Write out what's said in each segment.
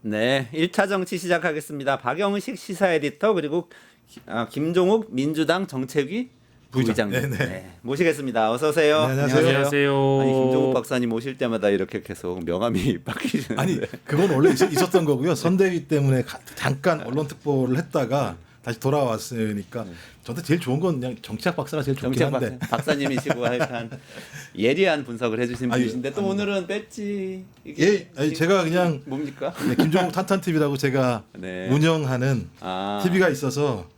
네, 1차 정치 시작하겠습니다. 박영식 시사 에디터 그리고 김종욱 민주당 정책위 부의장님 네네. 네, 모시겠습니다. 어서 오세요. 네, 안녕하세요. 안녕하세요. 아니 김종욱 박사님 오실 때마다 이렇게 계속 명함이 바뀌시는데. 아니 그건 원래 있었던 거고요. 선대위 때문에 잠깐 언론 특보를 했다가 다시 돌아왔으니까 저한테 제일 좋은 건 그냥 정치학 박사가 제일 좋긴 정책 한데. 박사님이시고 하여간 예리한 분석을 해주신 아니, 분이신데 또 아닙니다. 오늘은 뺐지. 이게 예, 아니, 제가 그냥 뭡니까? 네, 김종욱 탄탄 TV라고 제가 네. 운영하는 아. TV가 있어서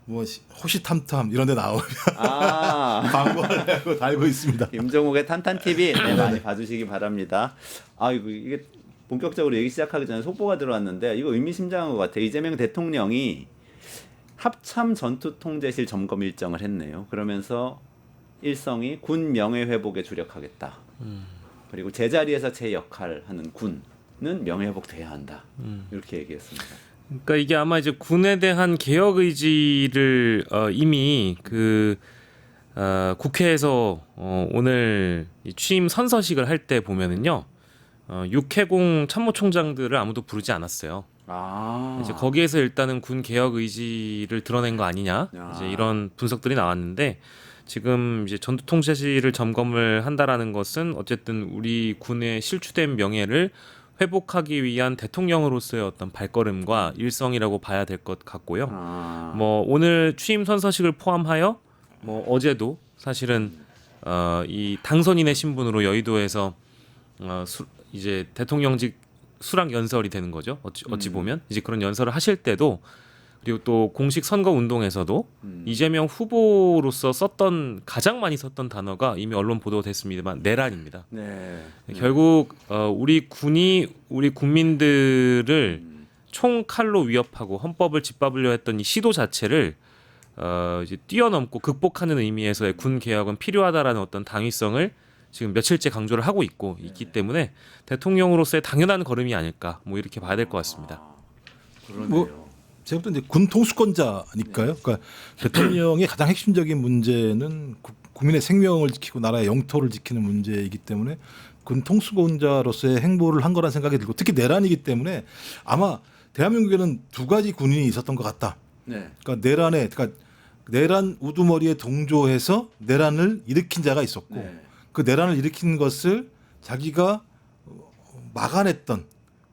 뭐 호시탐탐 이런 데 나오면 광고하려고 달고 있습니다. 김종욱의 탄탄 TV 네, 많이 봐주시기 바랍니다. 이게 본격적으로 얘기 시작하기 전에 속보가 들어왔는데 이거 의미심장한 것 같아요. 이재명 대통령이 합참 전투통제실 점검 일정을 했네요. 그러면서 일성이 군 명예회복에 주력하겠다. 그리고 제자리에서 제 역할을 하는 군은 명예회복돼야 한다. 이렇게 얘기했습니다. 그러니까 이게 아마 이제 군에 대한 개혁 의지를 이미 국회에서 오늘 이 취임 선서식을 할 때 보면은요, 육해공 참모총장들을 아무도 부르지 않았어요. 이제 거기에서 일단은 군 개혁 의지를 드러낸 거 아니냐, 이제 이런 분석들이 나왔는데 지금 이제 전투통제실을 점검을 한다라는 것은 어쨌든 우리 군의 실추된 명예를 회복하기 위한 대통령으로서의 어떤 발걸음과 일성이라고 봐야 될 것 같고요. 뭐 오늘 취임 선서식을 포함하여 뭐 어제도 사실은 이 당선인의 신분으로 여의도에서 이제 대통령직 수락 연설이 되는 거죠. 어찌 보면 이제 그런 연설을 하실 때도 그리고 또 공식 선거 운동에서도 이재명 후보로서 가장 많이 썼던 단어가 이미 언론 보도됐습니다만 내란입니다. 네. 결국 우리 군이 우리 국민들을 총칼로 위협하고 헌법을 짓밟으려 했던 이 시도 자체를 이제 뛰어넘고 극복하는 의미에서의 군 개혁은 필요하다라는 어떤 당위성을 지금 며칠째 강조를 하고 있기 때문에 대통령으로서의 당연한 걸음이 아닐까 뭐 이렇게 봐야 될 것 같습니다. 그러네요. 제가 볼 때 이제 군 통수권자니까요. 그러니까 대통령의 가장 핵심적인 문제는 국민의 생명을 지키고 나라의 영토를 지키는 문제이기 때문에 군 통수권자로서의 행보를 한 거란 생각이 들고 특히 내란이기 때문에 아마 대한민국에는 두 가지 군인이 있었던 것 같다. 네. 그러니까 내란 우두머리에 동조해서 내란을 일으킨 자가 있었고 네. 그 내란을 일으킨 것을 자기가 막아냈던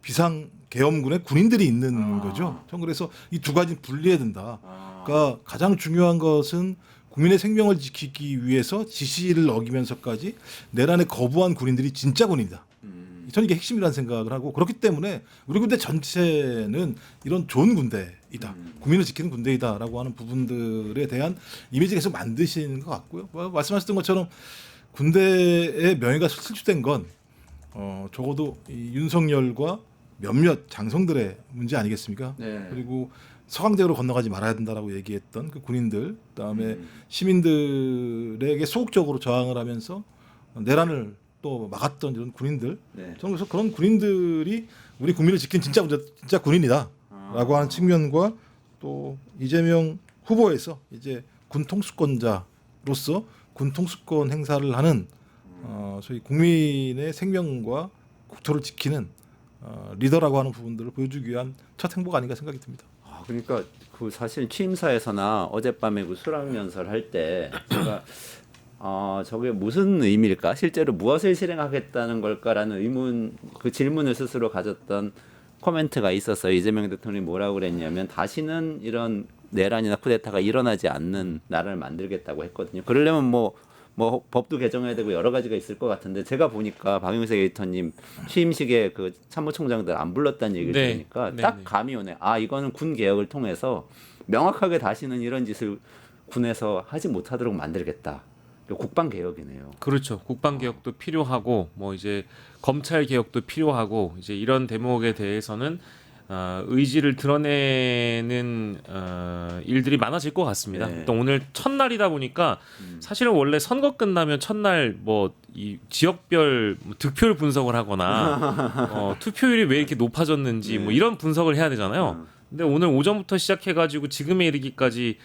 비상계엄군의 군인들이 있는 거죠. 전 그래서 이 두 가지는 분리해야 된다. 그러니까 가장 중요한 것은 국민의 생명을 지키기 위해서 지시를 어기면서까지 내란에 거부한 군인들이 진짜 군인이다. 저는 이게 핵심이라는 생각을 하고 그렇기 때문에 우리 군대 전체는 이런 좋은 군대이다. 국민을 지키는 군대이다라고 하는 부분들에 대한 이미지 계속 만드시는 것 같고요. 말씀하셨던 것처럼 군대의 명예가 실추된 건 적어도 이 윤석열과 몇몇 장성들의 문제 아니겠습니까? 네. 그리고 서강대로 건너가지 말아야 된다라고 얘기했던 그 군인들, 그다음에 시민들에게 소극적으로 저항을 하면서 내란을 또 막았던 이런 군인들. 네. 저는 그래서 그런 군인들이 우리 국민을 지킨 진짜 군인이다라고 하는 측면과 또 이재명 후보에서 이제 군 통수권자로서 군 통수권 행사를 하는 저희 국민의 생명과 국토를 지키는 리더라고 하는 부분들을 보여주기 위한 첫 행보가 아닌가 생각이 듭니다. 그러니까 그 사실 취임사에서나 어젯밤에 그 수락 연설할 때 제가 저게 무슨 의미일까? 실제로 무엇을 실행하겠다는 걸까라는 의문, 그 질문을 스스로 가졌던 코멘트가 있었어요. 이재명 대통령이 뭐라고 그랬냐면 다시는 이런 내란이나 쿠데타가 일어나지 않는 나라를 만들겠다고 했거든요. 그러려면 뭐 법도 개정해야 되고 여러 가지가 있을 것 같은데 제가 보니까 박영석 에디터님 취임식에 그 참모총장들 안 불렀다는 얘기를 네. 들으니까 네, 딱 네. 감이 오네. 이거는 군 개혁을 통해서 명확하게 다시는 이런 짓을 군에서 하지 못하도록 만들겠다. 국방 개혁이네요. 그렇죠. 국방 개혁도 필요하고 뭐 이제 검찰 개혁도 필요하고 이제 이런 대목에 대해서는 의지를 드러내는 일들이 많아질 것 같습니다. 네. 또 오늘 첫날이다 보니까 사실은 원래 선거 끝나면 첫날 뭐 이 지역별 득표율 분석을 하거나 투표율이 왜 이렇게 높아졌는지 뭐 이런 분석을 해야 되잖아요. 근데 오늘 오전부터 시작해가지고 지금에 이르기까지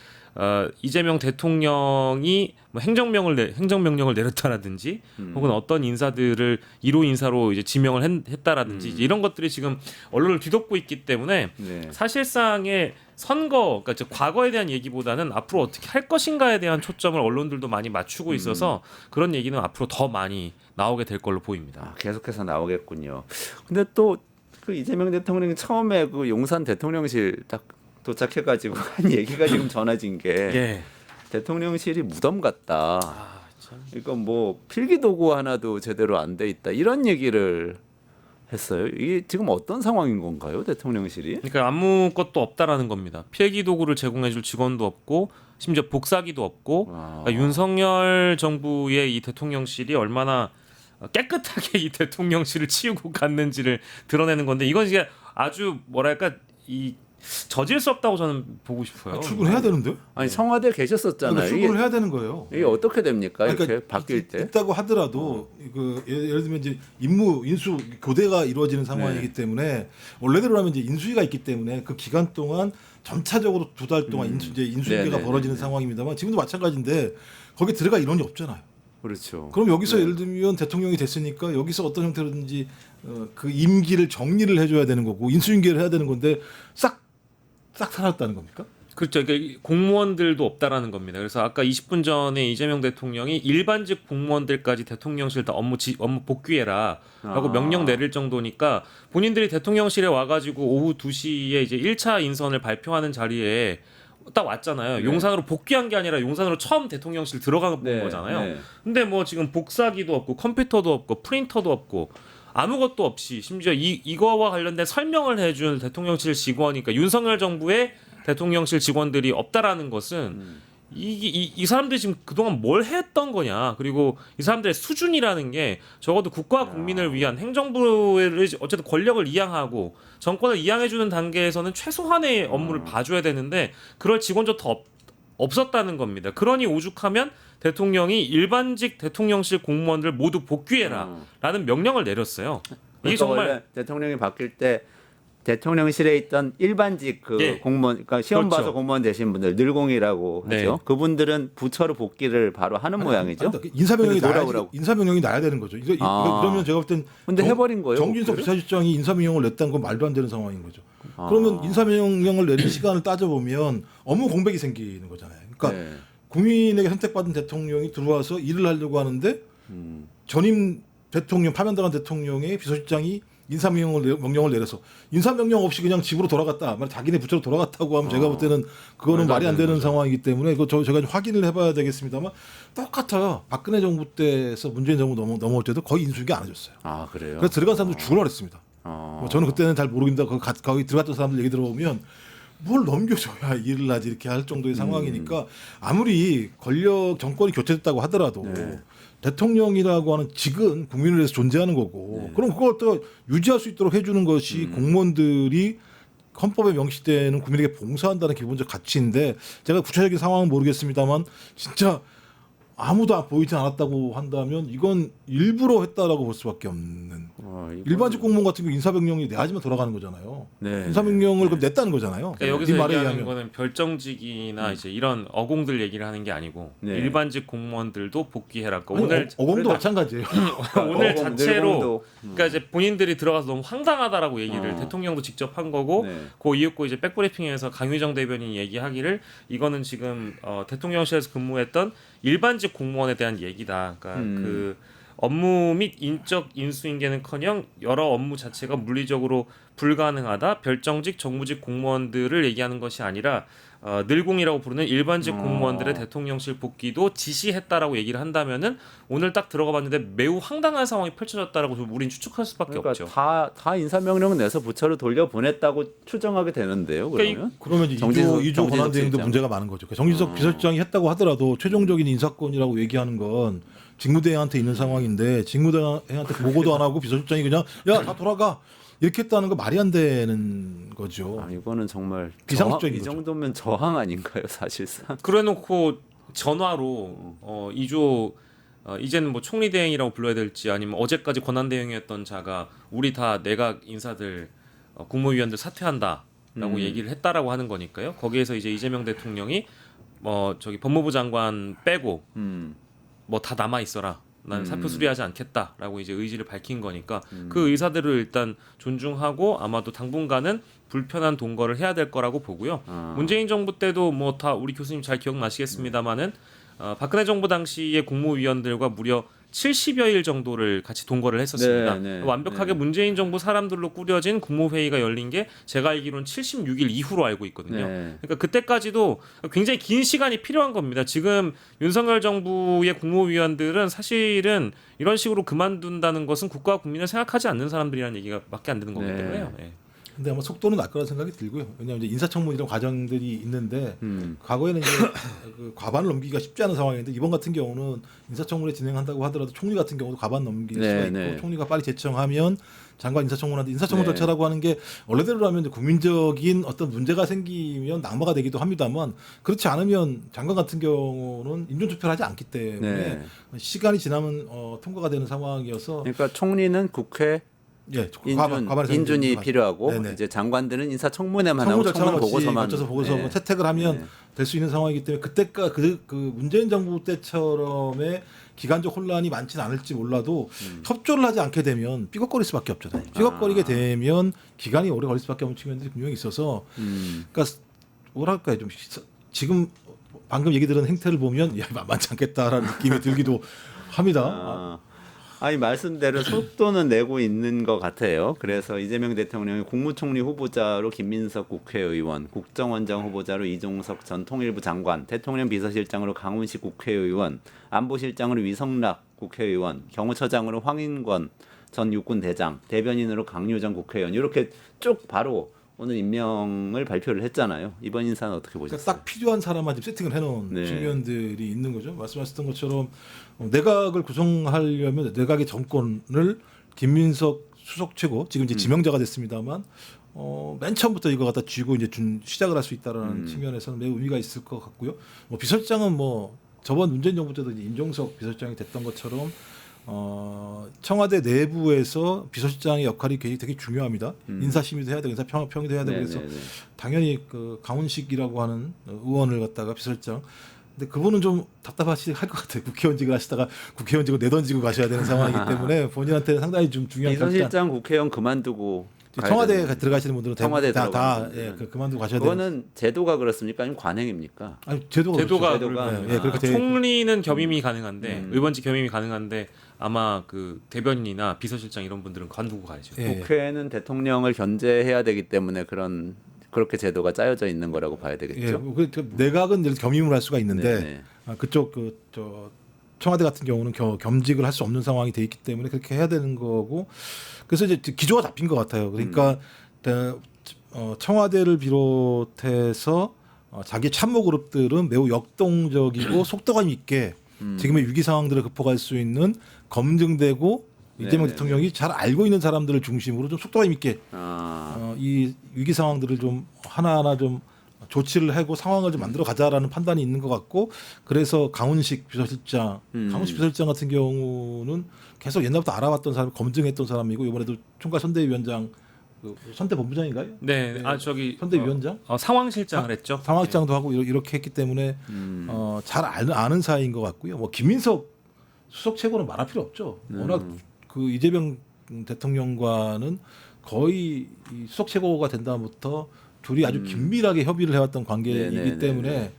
이재명 대통령이 뭐 행정명령을 내렸다라든지 혹은 어떤 인사들을 1호 인사로 이제 지명을 했다라든지 이제 이런 것들이 지금 언론을 뒤덮고 있기 때문에 네. 사실상의 선거, 그러니까 즉 과거에 대한 얘기보다는 앞으로 어떻게 할 것인가에 대한 초점을 언론들도 많이 맞추고 있어서 그런 얘기는 앞으로 더 많이 나오게 될 걸로 보입니다. 아, 계속해서 나오겠군요. 근데 또 그 이재명 대통령이 처음에 그 용산 대통령실 딱 도착해가지고 한 얘기가 지금 전해진 게 예. 대통령실이 무덤 같다. 아, 참. 이거 뭐 필기도구 하나도 제대로 안 돼 있다. 이런 얘기를 했어요. 이게 지금 어떤 상황인 건가요, 대통령실이? 그러니까 아무것도 없다라는 겁니다. 필기 도구를 제공해줄 직원도 없고 심지어 복사기도 없고 그러니까 윤석열 정부의 이 대통령실이 얼마나 깨끗하게 이 대통령실을 치우고 갔는지를 드러내는 건데 이건 이제 아주 뭐랄까 이 저질 수 없다고 저는 보고 싶어요. 출근해야 되는데? 아니 청와대 계셨었잖아요. 출근을 해야 되는 거예요. 이게 어떻게 됩니까? 이렇게 바뀔 때? 있다고 하더라도 그 예를 들면 이제 임무 인수 교대가 이루어지는 상황이기 때문에 원래대로라면 이제 인수위가 있기 때문에 그 기간 동안 전차적으로 2달 동안 인수위가 네네네네. 벌어지는 상황입니다만 지금도 마찬가지인데 거기 들어갈 인원이 없잖아요. 그렇죠. 그럼 여기서 예를 들면 대통령이 됐으니까 여기서 어떤 형태로든지 그 임기를 정리를 해줘야 되는 거고 인수인계를 해야 되는 건데 싹 사라졌다는 겁니까? 그렇죠. 그러니까 공무원들도 없다라는 겁니다. 그래서 아까 20분 전에 이재명 대통령이 일반직 공무원들까지 대통령실 다 업무 복귀해라라고 명령 내릴 정도니까 본인들이 대통령실에 와가지고 오후 2시에 이제 1차 인선을 발표하는 자리에 딱 왔잖아요. 네. 용산으로 복귀한 게 아니라 용산으로 처음 대통령실 들어간 거잖아요. 네. 근데 뭐 지금 복사기도 없고 컴퓨터도 없고 프린터도 없고 아무것도 없이 심지어 이거와 관련된 설명을 해준 대통령실 직원이 그러니까 윤석열 정부의 대통령실 직원들이 없다라는 것은 이 사람들이 지금 그동안 뭘 했던 거냐 그리고 이 사람들의 수준이라는 게 적어도 국가 국민을 위한 행정부를 어쨌든 권력을 이양하고 정권을 이양해주는 단계에서는 최소한의 업무를 봐줘야 되는데 그럴 직원조차 없었다는 겁니다. 그러니 오죽하면 대통령이 일반직 대통령실 공무원들 모두 복귀해라라는 명령을 내렸어요. 이게 그러니까 정말 원래 대통령이 바뀔 때 대통령실에 있던 일반직 그 예. 공무원, 그러니까 시험 그렇죠. 봐서 공무원 되신 분들 늘공이라고 네. 하죠. 그분들은 부처로 복귀를 바로 하는 모양이죠. 인사명령이 근데 나야 돌아오라고. 인사명령이 나야 되는 거죠. 그러면 제가 볼 땐 근데 해버린 거예요. 정진석 복귀를? 비서실장이 인사명령을 냈다는 건 말도 안 되는 상황인 거죠. 아. 그러면 인사명령을 내린 시간을 따져보면 업무 공백이 생기는 거잖아요. 그러니까 네. 국민에게 선택받은 대통령이 들어와서 일을 하려고 하는데 전임 대통령 파면당한 대통령의 비서실장이 인사명령을 내려서 인사명령 없이 그냥 집으로 돌아갔다, 자기네 부처로 돌아갔다고 하면 제가 볼 때는 그거는 말이 안 되는 상황이기 때문에 그거 제가 좀 확인을 해봐야 되겠습니다만 똑같아요. 박근혜 정부 때에서 문재인 정부 넘어올 때도 거의 인수인계 안 해줬어요. 아 그래요. 그래서 들어간 사람들 죽으라 그랬습니다. 어. 저는 그때는 잘 모르겠는데 거기 들어갔던 사람들 얘기 들어보면 뭘 넘겨줘야 일을 하지 이렇게 할 정도의 상황이니까 아무리 권력 정권이 교체됐다고 하더라도 네. 대통령이라고 하는 직은 국민을 위해서 존재하는 거고 그럼 그걸 또 유지할 수 있도록 해주는 것이 공무원들이 헌법에 명시되는 국민에게 봉사한다는 기본적 가치인데 제가 구체적인 상황은 모르겠습니다만 진짜 아무도 보이지 않았다고 한다면 이건 일부러 했다라고 볼 수밖에 없는 일반직 공무원 같은 경우 인사명령이 내야지만 돌아가는 거잖아요. 네. 인사명령을 그럼 냈다는 거잖아요. 그러니까 여기서 네 말에 얘기하는 의하면. 거는 별정직이나 이제 이런 어공들 얘기를 하는 게 아니고 네. 일반직 공무원들도 복귀해라. 아니, 오늘 어공도 마찬가지예요. 오늘 어공, 자체로 늘공도. 그러니까 이제 본인들이 들어가서 너무 황당하다라고 얘기를 대통령도 직접 한 거고 네. 그 이윽고 이제 백브리핑에서 강유정 대변인이 얘기하기를 이거는 지금 대통령실에서 근무했던 일반직 공무원에 대한 얘기다. 그러니까 그 업무 및 인적 인수인계는커녕 여러 업무 자체가 물리적으로 불가능하다. 별정직 정무직 공무원들을 얘기하는 것이 아니라 늘공이라고 부르는 일반직 공무원들의 대통령실 복귀도 지시했다라고 얘기를 한다면은 오늘 딱 들어가봤는데 매우 황당한 상황이 펼쳐졌다라고 좀 우린 추측할 수밖에 그러니까 없죠. 다 인사명령 내서 부처로 돌려 보냈다고 추정하게 되는데요. 그러면 그러면 이제 정진석 2조 권한 대행도 실장. 문제가 많은 거죠. 그러니까 정진석 비서실장이 했다고 하더라도 최종적인 인사권이라고 얘기하는 건 직무대행한테 있는 상황인데 직무대행한테 보고도 안 하고 비서실장이 그냥 야 다 돌아가 이렇게 했다는 거 말이 안 되는 거죠. 아, 이거는 정말 비상식적인 이 거죠. 정도면 저항 아닌가요, 사실상? 그래놓고 전화로 2조 이제는 뭐 총리 대행이라고 불러야 될지 아니면 어제까지 권한 대행이었던 자가 우리 다 내각 인사들 국무위원들 사퇴한다라고 얘기를 했다라고 하는 거니까요. 거기에서 이제 이재명 대통령이 저기 법무부 장관 빼고 음. 뭐 다 남아 있어라. 나는 사표 수리하지 않겠다라고 이제 의지를 밝힌 거니까 그 의사들을 일단 존중하고 아마도 당분간은 불편한 동거를 해야 될 거라고 보고요. 문재인 정부 때도 뭐 다 우리 교수님 잘 기억나시겠습니다마는 박근혜 정부 당시의 국무위원들과 무려 70여일 정도를 같이 동거를 했었습니다. 네, 네, 완벽하게 네. 문재인 정부 사람들로 꾸려진 국무회의가 열린 게 제가 알기로는 76일 이후로 알고 있거든요. 네. 그러니까 그때까지도 굉장히 긴 시간이 필요한 겁니다. 지금 윤석열 정부의 국무위원들은 사실은 이런 식으로 그만둔다는 것은 국가와 국민을 생각하지 않는 사람들이라는 얘기가 밖에 안 되는 거기 네. 때문에요. 예. 근데 아마 속도는 날 거라는 생각이 들고요. 왜냐하면 이제 인사청문 이런 과정들이 있는데 과거에는 이제 그 과반을 넘기기가 쉽지 않은 상황인데 이번 같은 경우는 인사청문회 진행한다고 하더라도 총리 같은 경우도 과반 넘길 네, 수가 있고 네. 총리가 빨리 제청하면 장관 인사청문하는데 인사청문 네. 절차라고 하는 게 원래대로라면 이제 국민적인 어떤 문제가 생기면 낙마가 되기도 합니다만 그렇지 않으면 장관 같은 경우는 인준투표를 하지 않기 때문에 네. 시간이 지나면 통과가 되는 상황이어서 그러니까 총리는 국회 예, 인준이 인준이 필요하고 네네. 이제 장관들은 인사청문회만 하고 청문 보고서만 거쳐서 네. 채택을 하면 네. 될 수 있는 상황이기 때문에 그때가 그 문재인 정부 때처럼의 기간적 혼란이 많지는 않을지 몰라도 협조를 하지 않게 되면 삐걱거릴 수밖에 없잖아요. 삐걱거리게 되면 기간이 오래 걸릴 수밖에 없는 측면들이 분명히 있어서 그러니까 뭐랄까요 좀 지금 방금 얘기 들은 행태를 보면 야 만만치 않겠다라는 느낌이 들기도 합니다. 아니 말씀대로 속도는 내고 있는 것 같아요. 그래서 이재명 대통령이 국무총리 후보자로 김민석 국회의원, 국정원장 후보자로 이종석 전 통일부 장관, 대통령 비서실장으로 강훈식 국회의원, 안보실장으로 위성락 국회의원, 경호처장으로 황인권 전 육군대장, 대변인으로 강유정 국회의원 이렇게 쭉 바로 오늘 임명을 발표를 했잖아요. 이번 인사는 어떻게 보셨어요? 그러니까 딱 필요한 사람만 지금 세팅을 해놓은 네. 측면들이 있는 거죠. 말씀하셨던 것처럼 내각을 구성하려면 내각의 정권을 김민석 수석 최고 지금 이제 지명자가 됐습니다만 맨 처음부터 이거 갖다 쥐고 이제 시작을 할 수 있다라는 측면에서는 매우 의미가 있을 것 같고요. 뭐 비서실장은 뭐 저번 문재인 정부 때도 이제 임종석 비서실장이 됐던 것처럼 청와대 내부에서 비서실장의 역할이 되게 중요합니다. 인사심의도 해야 되고 인사평의도 해야 되고 그래서 네네네. 당연히 그 강훈식이라고 하는 의원을 갖다가 비서실장. 근데 그분은 좀 답답하실 것 같아요. 국회의원직을 하시다가 국회의원직을 내던지고 가셔야 되는 상황이기 때문에 본인한테는 상당히 좀 중요한 비서실장 국회의원 그만두고 가야 청와대에 되는 들어가시는 분들은 청와대에 다 들어가는 그만두고 가셔야 되는. 그거는 제도가 그렇습니까? 아니면 관행입니까? 아니 제도가 제도가 그렇죠. 제도가- 예, 그렇게 돼 총리는 겸임이 가능한데 의원직 겸임이 가능한데 아마 그 대변인이나 비서실장 이런 분들은 관두고 가야죠. 예. 국회는 대통령을 견제해야 되기 때문에 그렇게 제도가 짜여져 있는 거라고 봐야 예, 되겠죠. 그 내각은 이제 겸임을 할 수가 있는데 네네. 그쪽 청와대 같은 경우는 겸직을 할 수 없는 상황이 돼 있기 때문에 그렇게 해야 되는 거고 그래서 이제 기조가 잡힌 것 같아요. 그러니까 청와대를 비롯해서 자기 참모 그룹들은 매우 역동적이고 속도감 있게 지금의 위기 상황들을 극복할 수 있는 검증되고 이재명 네네. 대통령이 잘 알고 있는 사람들을 중심으로 좀 속도감 있게 이 위기 상황들을 좀 하나하나 좀 조치를 하고 상황을 좀 만들어 가자라는 판단이 있는 것 같고 그래서 강훈식 비서실장, 강훈식 비서실장 같은 경우는 계속 옛날부터 알아왔던 사람, 검증했던 사람이고 이번에도 총괄 선대위원장, 선대본부장인가요? 네, 저기 선대위원장, 상황실장을 했죠. 상황실장도 하고 이렇게 했기 때문에 잘 아는 사이인 것 같고요. 뭐 김민석 수석 최고는 말할 필요 없죠. 워낙 그 이재명 대통령과는 거의 이 수석 최고가 된 다음부터 둘이 아주 긴밀하게 협의를 해왔던 관계이기 네네네네. 때문에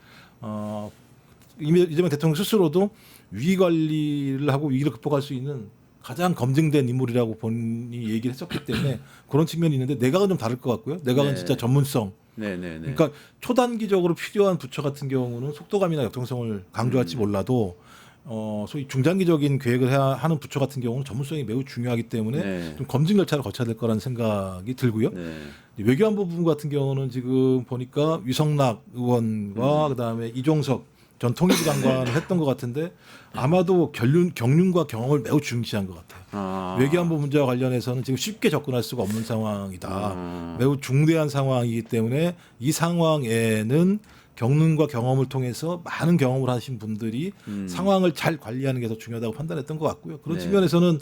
이재명 대통령 스스로도 위기 관리를 하고 위기를 극복할 수 있는 가장 검증된 인물이라고 본인이 얘기를 했었기 때문에 그런 측면이 있는데 내각은 좀 다를 것 같고요. 내각은 네. 진짜 전문성. 네네네. 그러니까 초단기적으로 필요한 부처 같은 경우는 속도감이나 역동성을 강조할지 몰라도 소위 중장기적인 계획을 해야 하는 부처 같은 경우는 전문성이 매우 중요하기 때문에 네. 좀 검증 절차를 거쳐야 될 거라는 생각이 들고요. 네. 외교안보 부분 같은 경우는 지금 보니까 위성락 의원과 그다음에 이종석 전 통일부 장관을 했던 것 같은데 아마도 경륜과 경험을 매우 중시한 것 같아요. 외교안보 문제와 관련해서는 지금 쉽게 접근할 수가 없는 상황이다. 매우 중대한 상황이기 때문에 이 상황에는 경륜과 경험을 통해서 많은 경험을 하신 분들이 상황을 잘 관리하는 게 더 중요하다고 판단했던 것 같고요. 그런 네. 측면에서는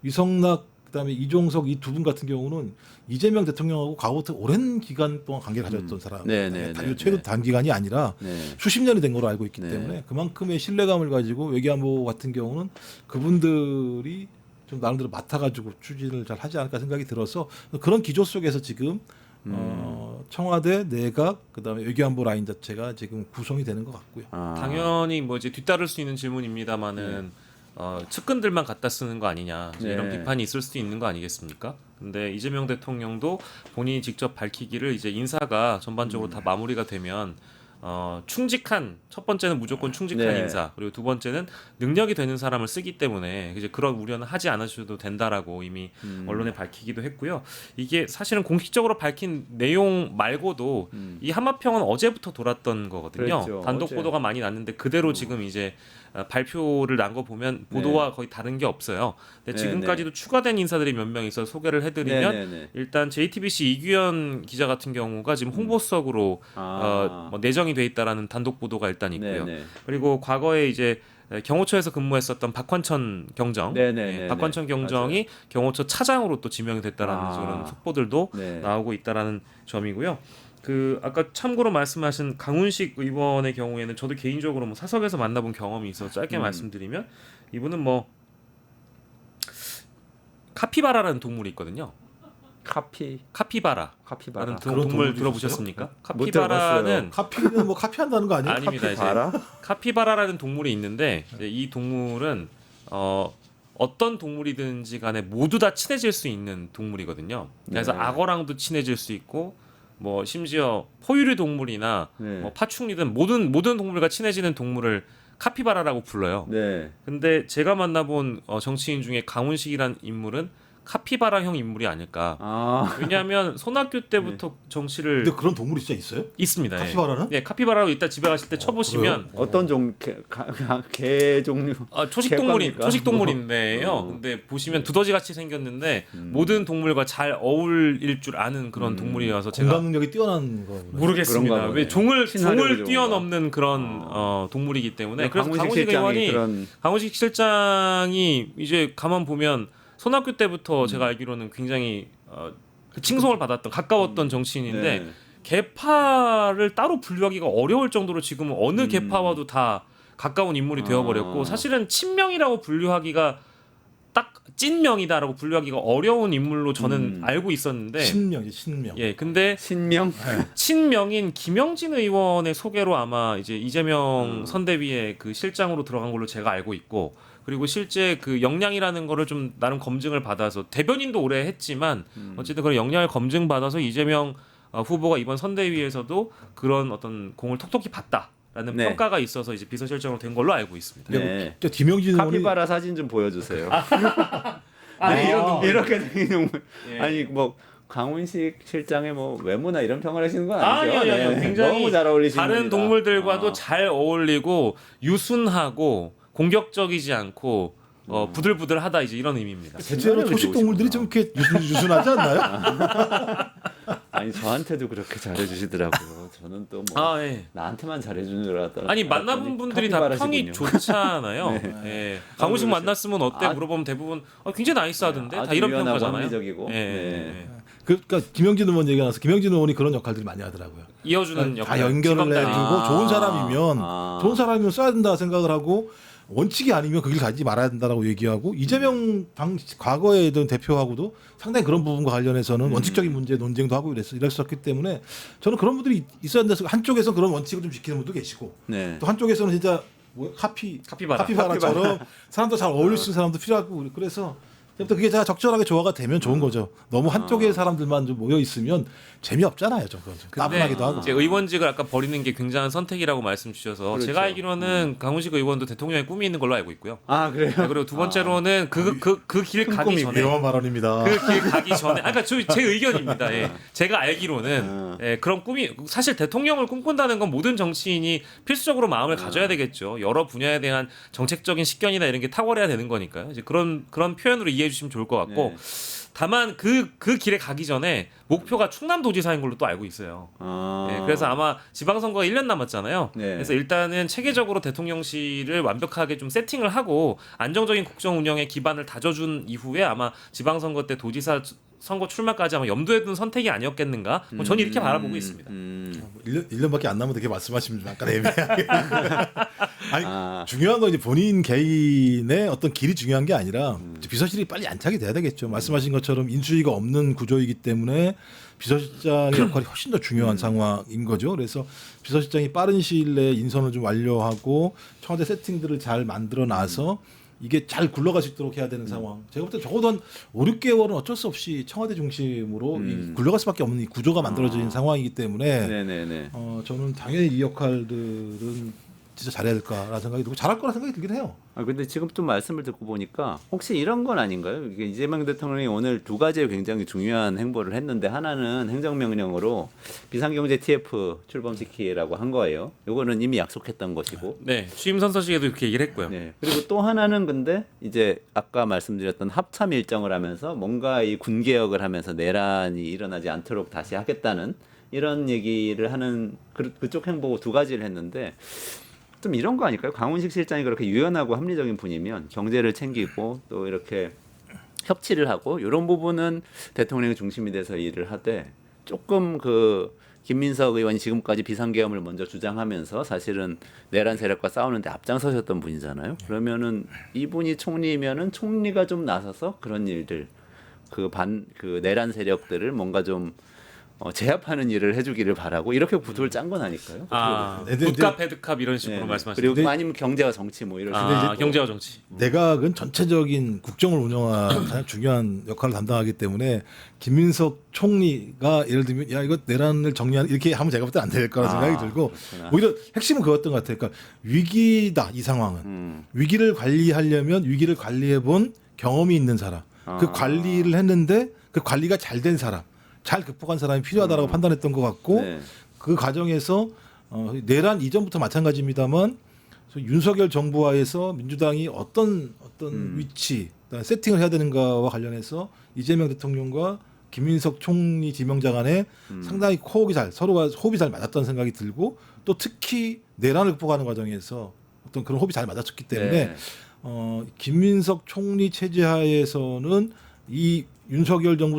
위성락 그다음에 이종석 이 두 분 같은 경우는 이재명 대통령하고 과거부터 오랜 기간 동안 관계를 가졌던 사람. 최근 단기간이 아니라 수십 년이 된 걸로 알고 있기 때문에 그만큼의 신뢰감을 가지고 외교안보 같은 경우는 그분들이 좀 나름대로 맡아가지고 추진을 잘 하지 않을까 생각이 들어서 그런 기조 속에서 지금 청와대, 내각, 그다음에 외교안보 라인 자체가 지금 구성이 되는 것 같고요. 당연히 뭐 이제 뒤따를 수 있는 질문입니다만은 측근들만 갖다 쓰는 거 아니냐 이런 비판이 있을 수도 있는 거 아니겠습니까? 근데 이재명 대통령도 본인이 직접 밝히기를 이제 인사가 전반적으로 다 마무리가 되면 충직한 첫 번째는 무조건 충직한 인사 그리고 두 번째는 능력이 되는 사람을 쓰기 때문에 이제 그런 우려는 하지 않으셔도 된다라고 이미 언론에 밝히기도 했고요. 이게 사실은 공식적으로 밝힌 내용 말고도 이 한마평은 어제부터 돌았던 거거든요. 그랬죠. 단독 어제. 보도가 많이 났는데 그대로 지금 이제 발표를 난 거 보면 보도와 거의 다른 게 없어요. 근데 지금까지도 추가된 인사들이 몇 명 있어 소개를 해드리면 일단 JTBC 이규현 기자 같은 경우가 지금 홍보수석으로 뭐 내정이 돼 있다라는 단독 보도가 일단 있고요. 그리고 과거에 이제 경호처에서 근무했었던 박환천 경정, 박환천 경정이 경호처 차장으로 또 지명이 됐다라는 그런 속보들도 나오고 있다라는 점이고요. 그 아까 참고로 말씀하신 강훈식 의원의 경우에는 저도 개인적으로 뭐 사석에서 만나본 경험이 있어서 짧게 말씀드리면 이분은 뭐 카피바라라는 동물이 있거든요. 카피바라라는 동물 들어보셨습니까? 카피바라는 카피는 뭐 카피한다는 거 아니에요? 아닙니다. 카피바라라는 동물이 있는데 이제 이 동물은 어떤 동물이든지 간에 모두 다 친해질 수 있는 동물이거든요. 그래서 악어랑도 친해질 수 있고 뭐 심지어 포유류 동물이나 뭐 파충류든 모든 동물과 친해지는 동물을 카피바라라고 불러요. 근데 제가 만나본 정치인 중에 강훈식이란 인물은 카피바라형 인물이 아닐까. 왜냐하면 손학규 때부터 정치를. 근데 그런 동물이 진짜 있어요? 있습니다. 카피바라는? 예, 카피바라로 이따 집에 가실 때 쳐보시면 어떤 개 종류? 초식 동물인데요. 근데 보시면 두더지 같이 생겼는데 모든 동물과 잘 어울릴 줄 아는 그런 동물이라서 제가 공감 능력이 뛰어난 거 모르겠습니다. 왜 종을 뛰어넘는 그런 동물이기 때문에 그래서 강훈식 실장이 이제 가만 보면. 손학규 때부터 제가 알기로는 굉장히 칭송을 받았던 가까웠던 정치인인데 계파를 따로 분류하기가 어려울 정도로 지금은 어느 계파와도 다 가까운 인물이 되어버렸고 사실은 친명이라고 분류하기가 딱 찐명이다라고 분류하기가 어려운 인물로 저는 알고 있었는데 신명. 예, 근데 친명인 김영진 의원의 소개로 아마 이제 이재명 선대위의 그 실장으로 들어간 걸로 제가 알고 있고. 그리고 실제 그 역량이라는 거를 좀 나름 검증을 받아서 대변인도 오래 했지만 어쨌든 그런 역량을 검증받아서 이재명 후보가 이번 선대위에서도 그런 어떤 공을 톡톡히 봤다라는 평가가 있어서 이제 비서실장으로 된 걸로 알고 있습니다. 김영진 의원이 카피바라 사진 좀 보여주세요. 이렇게 생긴 동물. 아니 뭐 강훈식 실장의 뭐 외모나 이런 평을 하시는 건 아니죠? 굉장히 너무 잘 어울리시는 다른 동물들과도 잘 어울리고 유순하고 공격적이지 않고 부들부들하다 이제 이런 의미입니다. 대체로 초식 동물들이 좀 이렇게 유순하지 않나요? 아니 저한테도 그렇게 잘해주시더라고요. 저는 또 뭐 나한테만 잘해주는 줄 알았더니 아니 만나본 분들이 다 평이 좋잖아요. 강훈식 만났으면 어때 물어보면 대부분 굉장히 나이스하던데 다 이런 평가잖아요. 합리적이고. 그러니까 김영진 의원 얘기가 나서 김영진 의원이 그런 역할들이 많이 하더라고요. 이어주는 역할. 다 연결을 해주고 좋은 사람이면 써야 된다 생각을 하고 원칙이 아니면 그 길 가지 말아야 된다라고 얘기하고 이재명 과거에 있던 대표하고도 상당히 그런 부분과 관련해서는 원칙적인 문제 논쟁도 하고 이랬었기 때문에 저는 그런 분들이 있어야 된다. 한쪽에서 그런 원칙을 좀 지키는 분도 계시고 또 한쪽에서는 진짜 카피바라처럼 사람도 잘 어울릴 수 있는 사람도 필요하고 그래서 그게 다 적절하게 조화가 되면 좋은 거죠. 너무 한쪽의 사람들만 좀 모여 있으면 재미없잖아요. 좀 따분하기도 하고. 이제 의원직을 아까 버리는 게 굉장한 선택이라고 말씀 주셔서 그렇죠. 제가 알기로는 강훈식 의원도 대통령의 꿈이 있는 걸로 알고 있고요. 그래요? 그리고 두 번째로는 그 길 가기 전에 위험한 발언입니다. 그 길 가기 전에 그러니까 제 의견입니다. 제가 알기로는 그런 꿈이 사실 대통령을 꿈꾼다는 건 모든 정치인이 필수적으로 마음을 가져야 되겠죠. 여러 분야에 대한 정책적인 식견이나 이런 게 탁월해야 되는 거니까요. 이제 그런 표현으로 이해해 주시면 좋을 것 같고 다만 그 길에 가기 전에 목표가 충남도지사인 걸로 또 알고 있어요. 네, 그래서 아마 지방선거가 1년 남았잖아요. 네. 그래서 일단은 체계적으로 대통령실을 완벽하게 좀 세팅을 하고 안정적인 국정 운영의 기반을 다져준 이후에 아마 지방선거 때 도지사 선거 출마까지 아마 염두에 둔 선택이 아니었겠는가? 뭐 저는 이렇게 바라보고 있습니다. 1년밖에 안 남았는데 그렇게 말씀하시면 좀 약간 애매하게. 아니, 중요한 건 이제 본인 개인의 어떤 길이 중요한 게 아니라 비서실이 빨리 안착이 돼야 되겠죠. 말씀하신 것처럼 인수위가 없는 구조이기 때문에 비서실장의 역할이 훨씬 더 중요한 상황인 거죠. 그래서 비서실장이 빠른 시일 내에 인선을 좀 완료하고 청와대 세팅들을 잘 만들어 놔서 이게 잘 굴러갈 수 있도록 해야 되는 상황. 제가 볼 때 적어도 한 5, 6개월은 어쩔 수 없이 청와대 중심으로 이 굴러갈 수밖에 없는 이 구조가 만들어진 상황이기 때문에 네네네. 저는 당연히 이 역할들은 진짜 잘해야 될까라는 생각이 들고 잘할 거라 생각이 들긴 해요. 근데 지금 또 말씀을 듣고 보니까 혹시 이런 건 아닌가요? 이게 이재명 대통령이 오늘 두 가지의 굉장히 중요한 행보를 했는데 하나는 행정명령으로 비상경제 TF 출범시키라고 한 거예요. 요거는 이미 약속했던 것이고. 네, 취임 선서식에도 이렇게 얘기를 했고요. 네. 그리고 또 하나는 근데 이제 아까 말씀드렸던 합참 일정을 하면서 뭔가 이 군 개혁을 하면서 내란이 일어나지 않도록 다시 하겠다는 이런 얘기를 하는 그쪽 행보 두 가지를 했는데 좀 이런 거 아닐까요? 강훈식 실장이 그렇게 유연하고 합리적인 분이면 경제를 챙기고 또 이렇게 협치를 하고 이런 부분은 대통령이 중심이 돼서 일을 하되 조금 그 김민석 의원이 지금까지 비상계엄을 먼저 주장하면서 사실은 내란 세력과 싸우는데 앞장서셨던 분이잖아요. 그러면은 이분이 총리면은 총리가 좀 나서서 그런 일들 그 내란 세력들을 뭔가 좀 제압하는 일을 해주기를 바라고 이렇게 구도를 짠 건 아닐까요? 굿캅 배드캅 이런 식으로 말씀하시는. 그리고 아니면 경제와 정치 뭐 이런. 경제와 정치. 내각은 전체적인 국정을 운영하는 가장 중요한 역할을 담당하기 때문에 김민석 총리가 예를 들면 야 이거 내란을 정리하는 이렇게 하면 제가 볼 때 안 될 거라 생각이 들고 그렇구나. 오히려 핵심은 그거였던 것 같아요. 그러니까 위기다 이 상황은 위기를 관리하려면 위기를 관리해 본 경험이 있는 사람 그 관리를 했는데 그 관리가 잘 된 사람 잘 극복한 사람이 필요하다라고 판단했던 것 같고 네. 그 과정에서 내란 이전부터 마찬가지입니다만 윤석열 정부하에서 민주당이 어떤 위치 세팅을 해야 되는가와 관련해서 이재명 대통령과 김민석 총리 지명자 간에 상당히 서로가 호흡이 잘 맞았다는 생각이 들고 또 특히 내란을 극복하는 과정에서 어떤 그런 호흡이 잘 맞았기 때문에 네. 김민석 총리 체제하에서는 이 윤석열 정부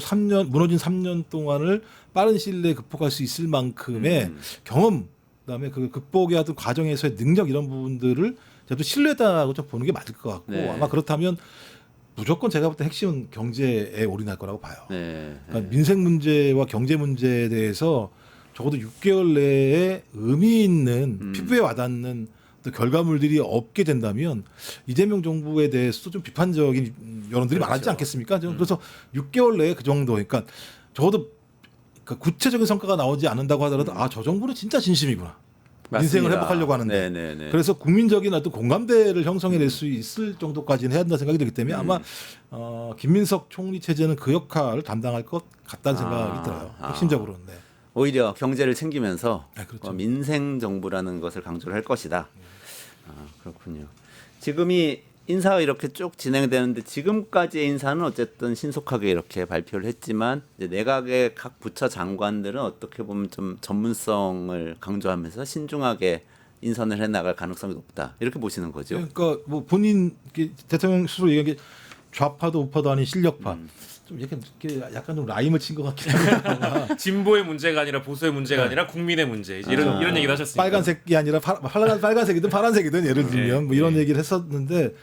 무너진 3년 동안을 빠른 시일 내에 극복할 수 있을 만큼의 경험, 그다음에 그 극복의 어떤 과정에서의 능력 이런 부분들을 제가 또 신뢰했다고 좀 보는 게 맞을 것 같고 네. 아마 그렇다면 무조건 제가 볼 때 핵심은 경제에 올인할 거라고 봐요. 네. 그러니까 민생 문제와 경제 문제에 대해서 적어도 6개월 내에 의미 있는 피부에 와닿는 또 결과물들이 없게 된다면 이재명 정부에 대해서도 좀 비판적인 여론들이 많았지 않겠습니까? 그래서 6개월 내에 그 정도, 그러니까 적어도 구체적인 성과가 나오지 않는다고 하더라도 저 정부는 진짜 진심이구나. 민생을 맞습니다. 회복하려고 하는데. 네네네. 그래서 국민적인 어떤 공감대를 형성해낼 수 있을 정도까지는 해야 된다는 생각이 들기 때문에 아마 김민석 총리 체제는 그 역할을 담당할 것 같다는 생각이 들어요. 핵심적으로는. 네. 오히려 경제를 챙기면서 네, 그렇죠. 민생 정부라는 것을 강조를 할 것이다. 그렇군요. 지금이 인사가 이렇게 쭉 진행되는데 지금까지의 인사는 어쨌든 신속하게 이렇게 발표를 했지만 이제 내각의 각 부처 장관들은 어떻게 보면 좀 전문성을 강조하면서 신중하게 인선을 해나갈 가능성이 높다. 이렇게 보시는 거죠. 그러니까 뭐 본인 대통령 스스로 얘기한 게 좌파도 우파도 아닌 실력파. 좀 이렇게 약간 좀 라임을 친 것 같긴 합니다. 진보의 문제가 아니라 보수의 문제가 아니라 국민의 문제 이런 얘기를 하셨습니다. 빨간색이 아니라 빨간색이든 파란색이든 예를 들면 뭐 이런 얘기를 했었는데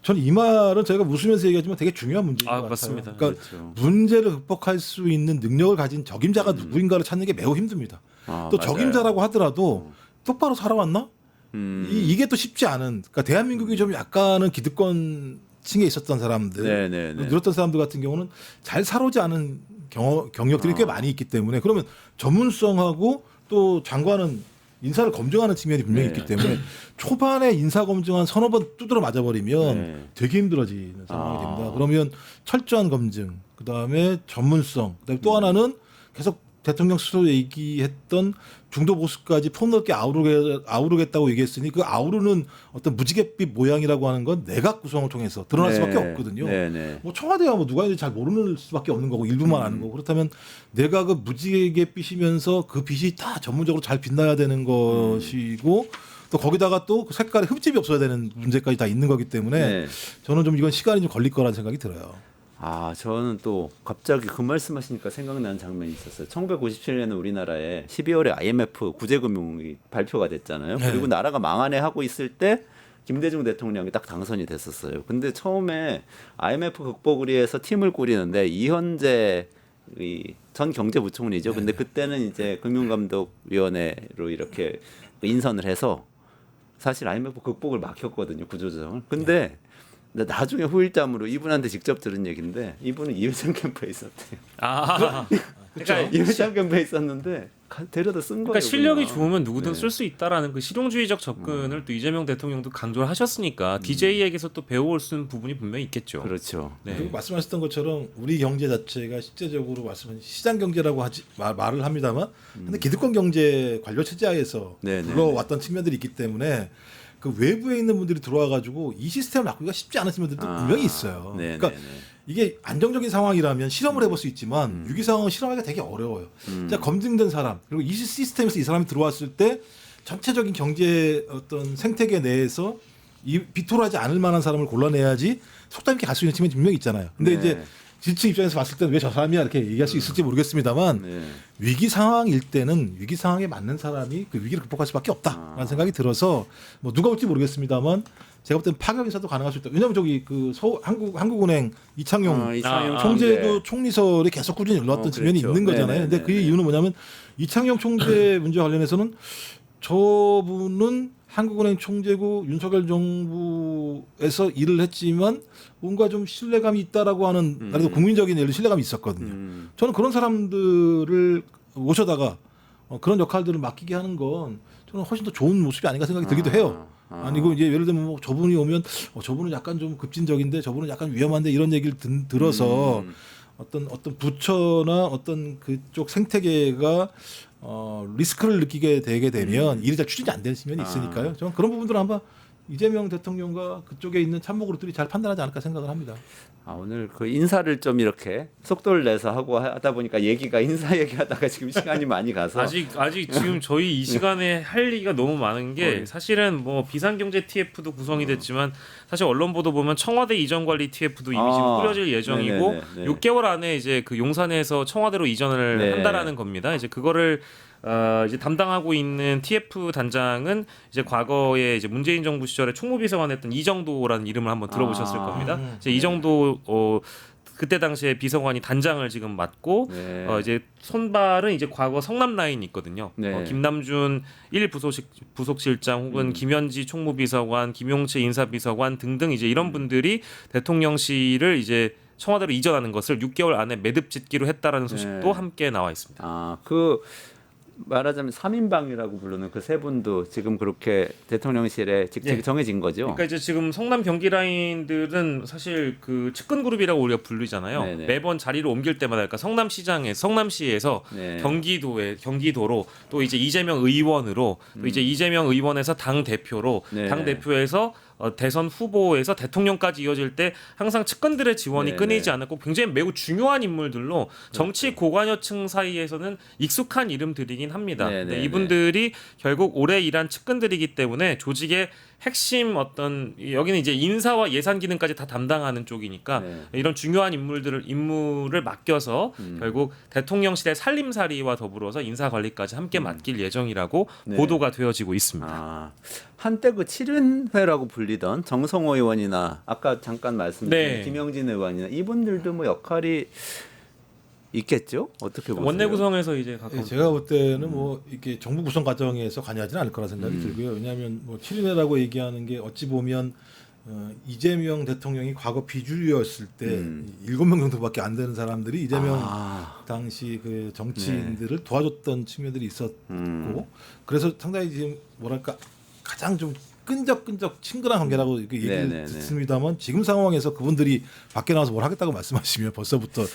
저는 이 말은 저희가 웃으면서 얘기하지만 되게 중요한 문제인 것 같아요. 맞습니다. 그러니까 그렇죠. 문제를 극복할 수 있는 능력을 가진 적임자가 누구인가를 찾는 게 매우 힘듭니다. 또 맞아요. 적임자라고 하더라도 똑바로 살아왔나? 이게 또 쉽지 않은. 그러니까 대한민국이 좀 약간은 기득권 층에 있었던 사람들, 네네네. 늘었던 사람들 같은 경우는 잘 살아오지 않은 경력들이 꽤 많이 있기 때문에 그러면 전문성하고 또 장관은 인사를 검증하는 측면이 분명히 있기 때문에 초반에 인사 검증 한 서너 번 두드러 맞아버리면 되게 힘들어지는 상황이 됩니다. 그러면 철저한 검증, 그다음에 전문성, 그다음에 또 하나는 계속 대통령 스스로 얘기했던 중도 보수까지 폭넓게 아우르겠다고 얘기했으니 그 아우르는 어떤 무지갯빛 모양이라고 하는 건 내각 구성을 통해서 드러날 수밖에 없거든요. 네. 뭐 청와대와 뭐 누가 있는지 잘 모르는 수밖에 없는 거고 일부만 아는 거고 그렇다면 내각은 무지갯빛이면서 그 빛이 다 전문적으로 잘 빛나야 되는 것이고 또 거기다가 또 그 색깔에 흠집이 없어야 되는 문제까지 다 있는 거기 때문에 네. 저는 좀 이건 시간이 좀 걸릴 거라는 생각이 들어요. 아, 저는 또 갑자기 그 말씀하시니까 생각나는 장면이 있었어요. 1997년에 우리나라에 12월에 IMF 구제금융이 발표가 됐잖아요. 네. 그리고 나라가 망하네 하고 있을 때 김대중 대통령이 딱 당선이 됐었어요. 근데 처음에 IMF 극복을 위해서 팀을 꾸리는데 이현재 전 경제부총리죠. 근데 그때는 이제 금융감독위원회로 이렇게 인선을 해서 사실 IMF 극복을 막혔거든요. 구조조정을. 근데 나중에 후일담으로 이분한테 직접 들은 얘기인데 이분은 이회창 캠프에 있었대요. 그러니까 이회창 캠프에 있었는데 데려다 쓴 거예요. 그러니까 실력이 그냥. 좋으면 누구든 네. 쓸 수 있다라는 그 실용주의적 접근을 또 이재명 대통령도 강조를 하셨으니까 DJ에게서 또 배워올 수 있는 부분이 분명히 있겠죠. 그렇죠. 네. 그리고 말씀하셨던 것처럼 우리 경제 자체가 실제적으로 말씀하신 시장 경제라고 말을 합니다만 근데 기득권 경제 관료 체제하에서 네네네. 불러왔던 측면들이 있기 때문에 그 외부에 있는 분들이 들어와 가지고 이 시스템을 바꾸기가 쉽지 않은 측면들도 분명히 있어요. 그러니까 이게 안정적인 상황이라면 실험을 해볼 수 있지만 위기 상황은 실험하기가 되게 어려워요. 진짜 검증된 사람 그리고 이 시스템에서 이 사람이 들어왔을 때 전체적인 경제 어떤 생태계 내에서 이 비토하지 않을 만한 사람을 골라내야지 속담 있게 갈 수 있는 측면이 분명히 있잖아요. 근데 네. 이제 지지층 입장에서 봤을 때는 왜 저 사람이야 이렇게 얘기할 수 있을지 모르겠습니다만 네. 위기 상황일 때는 위기 상황에 맞는 사람이 그 위기를 극복할 수밖에 없다라는 생각이 들어서 뭐 누가 올지 모르겠습니다만 제가 볼 때는 파격 인사도 가능할 수 있다. 왜냐하면 저기 그 한국은행 이창용 총재도 총리설이 계속 꾸준히 올라왔던 측면이 그렇죠. 있는 거잖아요. 근데 그 이유는 뭐냐면 이창용 총재 문제 관련해서는 저분은 한국은행 총재고 윤석열 정부에서 일을 했지만 뭔가 좀 신뢰감이 있다라고 하는 나라도 국민적인 예를 신뢰감이 있었거든요. 저는 그런 사람들을 모셔다가 그런 역할들을 맡기게 하는 건 저는 훨씬 더 좋은 모습이 아닌가 생각이 들기도 해요. 아니고 이제 예를 들면 뭐 저분이 오면 저분은 약간 좀 급진적인데 저분은 약간 위험한데 이런 얘기를 들어서 어떤 부처나 어떤 그쪽 생태계가 리스크를 느끼게 되게 되면 일이 잘 추진이 안 되는 측면이 있으니까요. 저는 그런 부분들은 한번 이재명 대통령과 그쪽에 있는 참모 그룹들이 잘 판단하지 않을까 생각을 합니다. 오늘 그 인사를 좀 이렇게 속도를 내서 하고 하다 보니까 얘기가 인사 얘기하다가 지금 시간이 많이 가서 아직 지금 저희 이 시간에 할 얘기가 너무 많은 게 사실은 뭐 비상경제 TF도 구성이 됐지만 사실 언론 보도 보면 청와대 이전관리 TF도 이미 지금 꾸려질 예정이고 네네네. 6개월 안에 이제 그 용산에서 청와대로 이전을 네. 한다라는 겁니다. 이제 그거를 이제 담당하고 있는 TF 단장은 이제 과거에 이제 문재인 정부 시절에 총무비서관했던 이정도라는 이름을 한번 들어보셨을 겁니다. 이제 이정도 그때 당시에 비서관이 단장을 지금 맡고 네. 이제 손발은 이제 과거 성남 라인이 있거든요. 네. 김남준 1부속실장 혹은 김현지 총무비서관, 김용채 인사비서관 등등 이제 이런 분들이 대통령실을 이제 청와대로 이전하는 것을 6개월 안에 매듭 짓기로 했다라는 소식도 네. 함께 나와 있습니다. 그 말하자면 3인방이라고 부르는 그 세 분도 지금 그렇게 대통령실에 직책이 예. 정해진 거죠. 그러니까 이제 지금 성남 경기 라인들은 사실 그 측근 그룹이라고 우리가 부르잖아요. 네네. 매번 자리를 옮길 때마다 그러니까 성남시에서 네. 경기도로 또 이제 이재명 의원으로 또 이제 이재명 의원에서 당 대표로 네. 당 대표에서 대선 후보에서 대통령까지 이어질 때 항상 측근들의 지원이 네, 끊이지 네. 않았고 굉장히 매우 중요한 인물들로 정치 고관여층 사이에서는 익숙한 이름들이긴 합니다. 네, 근데 네, 이분들이 결국 오래 일한 측근들이기 때문에 조직의 핵심 어떤 여기는 이제 인사와 예산 기능까지 다 담당하는 쪽이니까 네. 이런 중요한 임무를 맡겨서 결국 대통령실의 살림살이와 더불어서 인사 관리까지 함께 맡길 예정이라고 네. 보도가 되어지고 있습니다. 한때 그 7인회라고 불리던 정성호 의원이나 아까 잠깐 말씀드린 네. 김영진 의원이나 이분들도 뭐 역할이 있겠죠? 어떻게 보세요? 원내 구성에서 이제 가까운 제가 볼 때는 뭐 이렇게 정부 구성 과정에서 관여하지는 않을 거라 생각이 들고요. 왜냐하면 뭐 7인회라고 얘기하는 게 어찌 보면 이재명 대통령이 과거 비주류였을 때 7명 정도밖에 안 되는 사람들이 이재명 당시 그 정치인들을 도와줬던 측면들이 있었고 그래서 상당히 지금 뭐랄까 가장 좀 끈적끈적 친근한 관계라고 이렇게 얘기를 네네네. 듣습니다만 지금 상황에서 그분들이 밖에 나와서 뭘 하겠다고 말씀하시면 벌써부터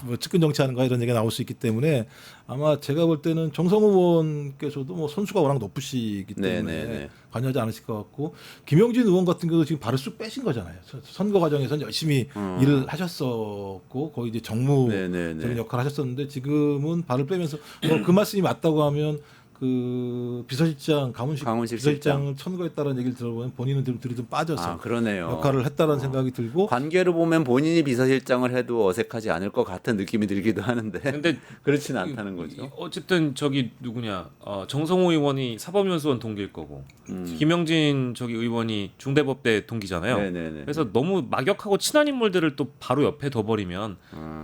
뭐 측근 정치하는 거야 이런 얘기가 나올 수 있기 때문에 아마 제가 볼 때는 정성호 의원께서도 뭐 선수가 워낙 높으시기 때문에 네네네. 관여하지 않으실 것 같고 김영진 의원 같은 경우도 지금 발을 쑥 빼신 거잖아요. 선거 과정에서는 열심히 일을 하셨었고 거의 이제 정무적인 네네네. 역할을 하셨었는데 지금은 발을 빼면서 그 말씀이 맞다고 하면 그 비서실장 강훈식 비서실장을 천거했다는 얘기를 들어보면 본인은 좀 빠져서 그러네요. 역할을 했다는 생각이 들고 관계로 보면 본인이 비서실장을 해도 어색하지 않을 것 같은 느낌이 들기도 하는데 근데 그렇지는 않다는 거죠. 어쨌든 저기 누구냐 정성호 의원이 사법연수원 동기일 거고 김영진 저기 의원이 중대법대 동기잖아요. 네네네. 그래서 너무 막역하고 친한 인물들을 또 바로 옆에 둬버리면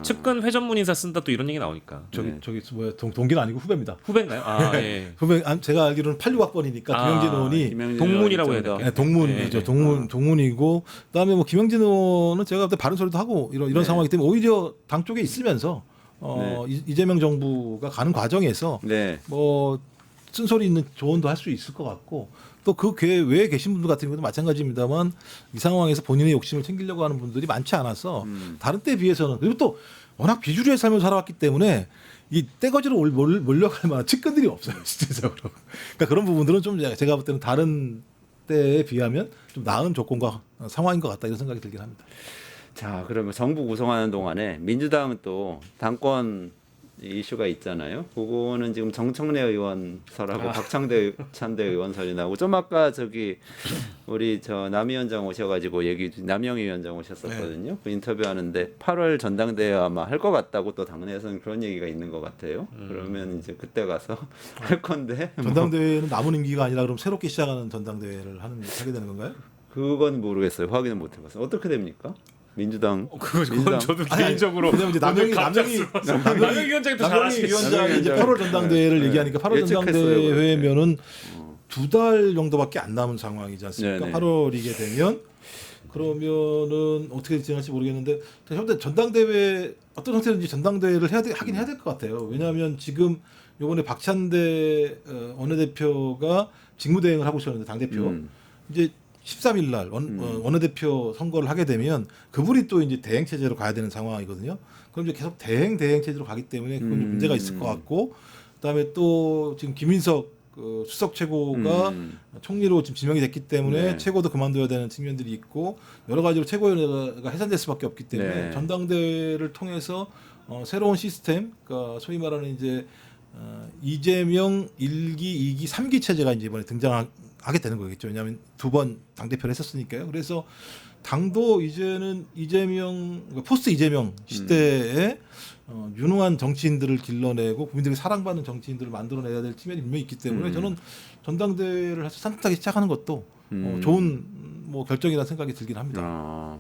측근 회전문 인사 쓴다 또 이런 얘기 나오니까 저기 뭐야 동기는 아니고 후배입니다. 후배인가요? 아 예. 후배 제가 알기로는 86학번이니까 김영진 의원이 김영진 동문이라고 의원이 해야 좀 될까요? 네, 동문이죠. 동문이고 그다음에 뭐 김영진 의원은 제가 그때 바른 소리도 하고 이런 상황이기 때문에 오히려 당 쪽에 있으면서 이재명 정부가 가는 과정에서 네. 뭐 쓴소리 있는 조언도 할 수 있을 것 같고 또 그 외에 계신 분들 같은 경우도 마찬가지입니다만 이 상황에서 본인의 욕심을 챙기려고 하는 분들이 많지 않아서 다른 때에 비해서는 그리고 또 워낙 비주류의 삶을 살아왔기 때문에 이 떼거지로 몰려갈 만한 측근들이 없어요 실제적으로. 그러니까 그런 부분들은 좀 제가 볼 때는 다른 때에 비하면 좀 나은 조건과 상황인 것 같다 이런 생각이 들긴 합니다. 자, 그러면 정부 구성하는 동안에 민주당은 또 당권 이슈가 있잖아요. 그거는 지금 정청래 의원설하고 박찬대 의원설이 나오고 좀 아까 저기 우리 저 남 위원장 오셔가지고 남영 위원장 오셨었거든요. 그 인터뷰하는데 8월 전당대회 아마 할 것 같다고 또 당내에서는 그런 얘기가 있는 것 같아요. 그러면 이제 그때 가서 할 건데 전당대회는 남은 임기가 아니라 그럼 새롭게 시작하는 전당대회를 하게 되는 건가요? 그건 모르겠어요. 확인은 못 해봤어요. 어떻게 됩니까? 민주당 그건 저도 개인적으로 왜냐면 이제 남영희 위원장이 더 잘하시겠어요. 위원장이 이제 8월 전당대회를 얘기하니까 8월 전당대회면은 2달 정도밖에 안 남은 상황이지 않습니까? 네네. 8월이게 되면 그러면은 어떻게 진행할지 모르겠는데 현재 전당대회 어떤 형태든지 전당대회를 하긴 해야 될 것 같아요. 왜냐하면 지금 이번에 박찬대 원내대표가 직무대행을 하고 있었는데 당대표 이제 13일 날 원내대표 선거를 하게 되면 그분이 또 이제 대행 체제로 가야 되는 상황이거든요. 그럼 이제 계속 대행 체제로 가기 때문에 그건 좀 문제가 있을 것 같고 그다음에 또 지금 김인석 그 수석 최고가 총리로 지금 지명이 됐기 때문에 네. 최고도 그만둬야 되는 측면들이 있고 여러 가지로 최고위원회가 해산될 수밖에 없기 때문에 네. 전당대회를 통해서 새로운 시스템, 그러니까 소위 말하는 이제 이재명 1기, 2기, 3기 체제가 이제 이번에 등장하게 되는 거겠죠. 왜냐하면 두 번 당대표를 했었으니까요. 그래서 당도 이제는 그러니까 포스트 이재명 시대에 유능한 정치인들을 길러내고 국민들이 사랑받는 정치인들을 만들어내야 될 측면이 분명히 있기 때문에 저는 전당대회를 해서 산뜻하게 시작하는 것도 좋은 뭐 결정이라는 생각이 들긴 합니다.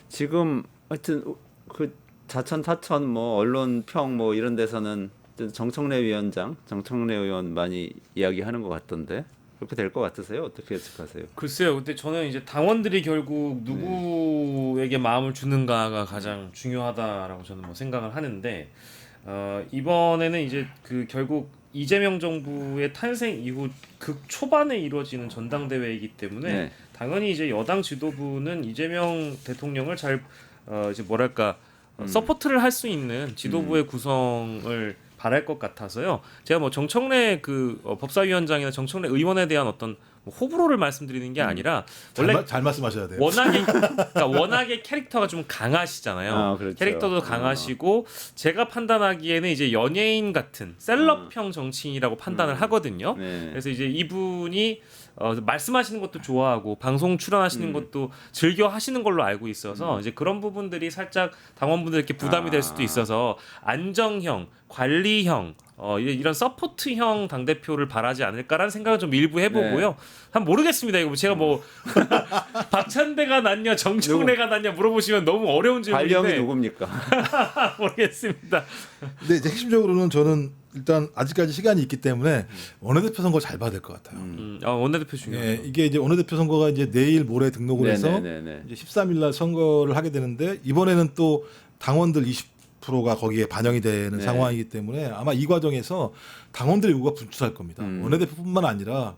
지금 하여튼 그 자천 타천 뭐 언론 평 뭐 이런 데서는 정청래 의원 많이 이야기하는 것 같던데 그렇게 될 것 같으세요? 어떻게 예측하세요? 글쎄요. 근데 저는 이제 당원들이 결국 누구에게 마음을 주는가가 가장 중요하다라고 저는 뭐 생각을 하는데 이번에는 이제 그 결국 이재명 정부의 탄생 이후 극 초반에 이루어지는 전당대회이기 때문에 네. 당연히 이제 여당 지도부는 이재명 대통령을 잘 이제 뭐랄까 서포트를 할 수 있는 지도부의 구성을 바랄 것 같아서요. 제가 뭐 정청래 그 법사위원장이나 정청래 의원에 대한 어떤 뭐 호불호를 말씀드리는 게 아니라 원래 잘 말씀하셔야 돼요. 워낙에 캐릭터가 좀 강하시잖아요. 그렇죠. 캐릭터도 강하시고 제가 판단하기에는 이제 연예인 같은 셀럽형 정치인이라고 판단을 하거든요. 네. 그래서 이제 이분이 말씀하시는 것도 좋아하고 방송 출연하시는 것도 즐겨 하시는 걸로 알고 있어서 이제 그런 부분들이 살짝 당원분들께 부담이 될 수도 있어서 안정형, 관리형 이런 서포트형 당대표를 바라지 않을까라는 생각을 좀 일부 해보고요. 네. 한 모르겠습니다. 이거 제가 뭐 박찬대가 낫냐 정청래가 낫냐 물어보시면 너무 어려운 발령이 질문인데 누굽니까? 모르겠습니다. 근데 이제 핵심적으로는 저는 일단 아직까지 시간이 있기 때문에 원내대표 선거 잘 봐야 될 것 같아요. 원내대표 중요해요. 예, 이게 이제 원내대표 선거가 이제 내일 모레 등록을 해서 네네네네. 이제 13일 날 선거를 하게 되는데 이번에는 또 당원들 20%가 거기에 반영이 되는 네. 상황이기 때문에 아마 이 과정에서 당원들의 요구가 분출할 겁니다. 원내대표뿐만 아니라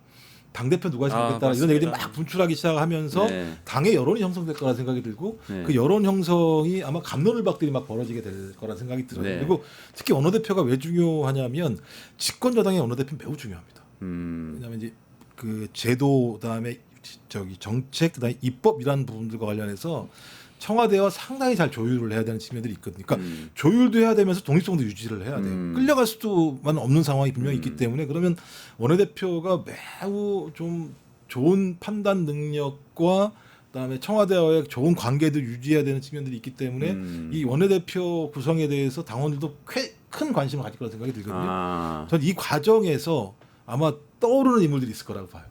당대표 누가 있으면 좋겠다 이런 얘기들이 막 분출하기 시작하면서 네. 당의 여론이 형성될 거라 생각이 들고 네. 그 여론 형성이 아마 갑론을박들이 막 벌어지게 될 거라 생각이 들어요. 네. 그리고 특히 원내대표가 왜 중요하냐면 집권 여당의 원내대표는 매우 중요합니다. 왜냐하면 이제 그 제도 그다음에 저기 정책 그다음에 입법 이런 부분들과 관련해서 청와대와 상당히 잘 조율을 해야 되는 측면들이 있거든요. 그러니까 조율도 해야 되면서 독립성도 유지를 해야 돼요. 끌려갈 수만 없는 상황이 분명히 있기 때문에 그러면 원내대표가 매우 좀 좋은 판단 능력과 그다음에 청와대와의 좋은 관계도 유지해야 되는 측면들이 있기 때문에 이 원내대표 구성에 대해서 당원들도 꽤 큰 관심을 가질 거라 생각이 들거든요. 저는 이 과정에서 아마 떠오르는 인물들이 있을 거라고 봐요.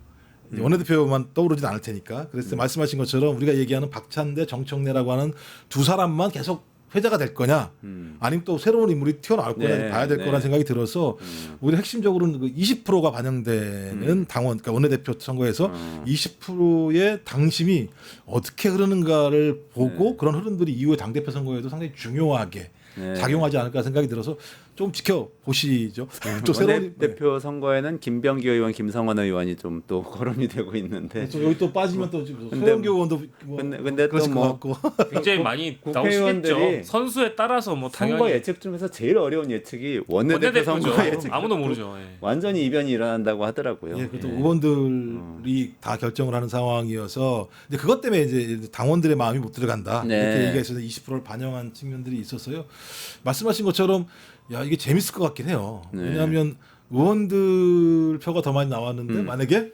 원내대표만 떠오르진 않을 테니까. 그래서 말씀하신 것처럼 우리가 얘기하는 박찬대, 정청래라고 하는 두 사람만 계속 회자가 될 거냐, 아니면 또 새로운 인물이 튀어나올 거냐 네, 봐야 될 네. 거라는 생각이 들어서 우리 핵심적으로는 그 20%가 반영되는 당원, 그러니까 원내대표 선거에서 20%의 당심이 어떻게 흐르는가를 보고 그런 흐름들이 이후에 당대표 선거에도 상당히 중요하게 작용하지 않을까 생각이 들어서 좀 지켜보시죠. 또 새로운 원내대표 선거에는 김병기 의원, 김성원 의원이 좀 또 거론이 되고 있는데 그렇죠. 여기 또 빠지면 또 근데- 소영교 의원도 뭐 근데 그러실 또 뭐 것 같고 굉장히 많이 국회의원들이 나오시겠죠. 선수에 따라서 뭐 선거 당연히 예측 중에서 제일 어려운 예측이 원내대표 원내대표죠. 선거 예측. 아무도 모르죠. 예. 완전히 이변이 일어난다고 하더라고요. 예, 그것도 의원들이 다 결정을 하는 상황이어서 근데 그것 때문에 이제 당원들의 마음이 못 들어간다 네. 이렇게 얘기해서 20%를 반영한 측면들이 있었어요. 말씀하신 것처럼 야 이게 재밌을 것 같긴 해요. 네. 왜냐하면 의원들 표가 더 많이 나왔는데 만약에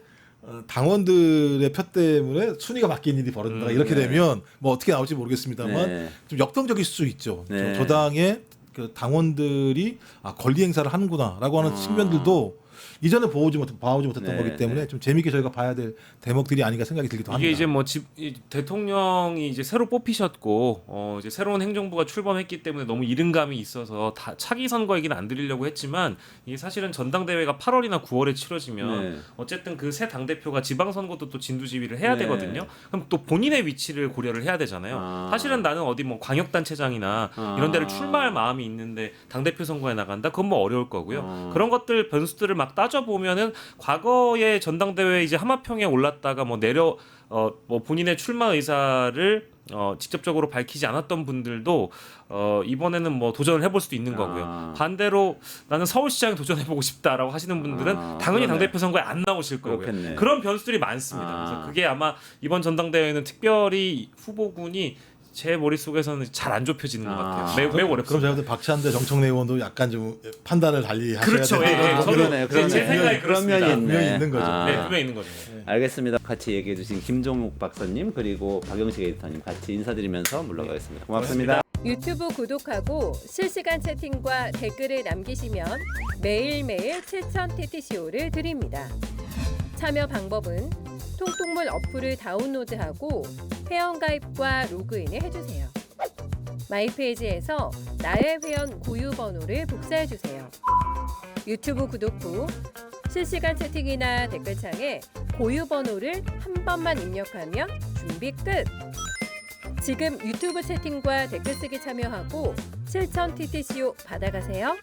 당원들의 표 때문에 순위가 바뀐 일이 벌어진다 이렇게 네. 되면 뭐 어떻게 나올지 모르겠습니다만 네. 좀 역동적일 수 있죠. 네. 저 당의 그 당원들이 권리 행사를 하는구나라고 하는 측면들도 이전에 봐오지 못했던 네, 거기 때문에 네. 좀 재미있게 저희가 봐야 될 대목들이 아닌가 생각이 들기도 합니다. 이게 이제 뭐 대통령이 이제 새로 뽑히셨고 이제 새로운 행정부가 출범했기 때문에 너무 이른감이 있어서 다 차기 선거 얘기는 안 드리려고 했지만 이게 사실은 전당대회가 8월이나 9월에 치러지면 네. 어쨌든 그 새 당 대표가 지방 선거도 또 진두지휘를 해야 네. 되거든요. 그럼 또 본인의 위치를 고려를 해야 되잖아요. 사실은 나는 어디 뭐 광역단체장이나 이런 데를 출마할 마음이 있는데 당 대표 선거에 나간다. 그건 뭐 어려울 거고요. 그런 것들 변수들을 막 따져 보면은 과거에 전당대회 이제 하마평에 올랐다가 뭐 뭐 본인의 출마 의사를 직접적으로 밝히지 않았던 분들도 이번에는 뭐 도전을 해볼 수도 있는 거고요. 반대로 나는 서울시장에 도전해보고 싶다라고 하시는 분들은 당연히 그러네. 당대표 선거에 안 나오실 거고요. 그렇겠네. 그런 변수들이 많습니다. 그래서 그게 아마 이번 전당대회는 특별히 후보군이 제 머릿속에서는 잘 안 좁혀지는 것 같아요. 매우 그럼 어렵습니다. 제가 볼 때 박찬대, 정청래 의원도 약간 좀 판단을 달리 하셔야 그렇죠. 되는 예, 예. 그런 저도 그러네, 그러네. 제 생각이 그런 그렇습니다. 면이 있네. 분명히 있는 거죠. 아. 네, 분명히 있는 거죠. 알겠습니다. 같이 얘기해 주신 김종욱 박사님 그리고 박영식 에디터님 같이 인사드리면서 물러가겠습니다. 고맙습니다. 유튜브 구독하고 실시간 채팅과 댓글을 남기시면 매일매일 7천 TTCO를 드립니다. 참여 방법은 통통물 어플을 다운로드하고 회원가입과 로그인을 해주세요. 마이페이지에서 나의 회원 고유 번호를 복사해주세요. 유튜브 구독 후 실시간 채팅이나 댓글창에 고유 번호를 한 번만 입력하면 준비 끝! 지금 유튜브 채팅과 댓글 쓰기 참여하고 7,000 TTCO 받아가세요.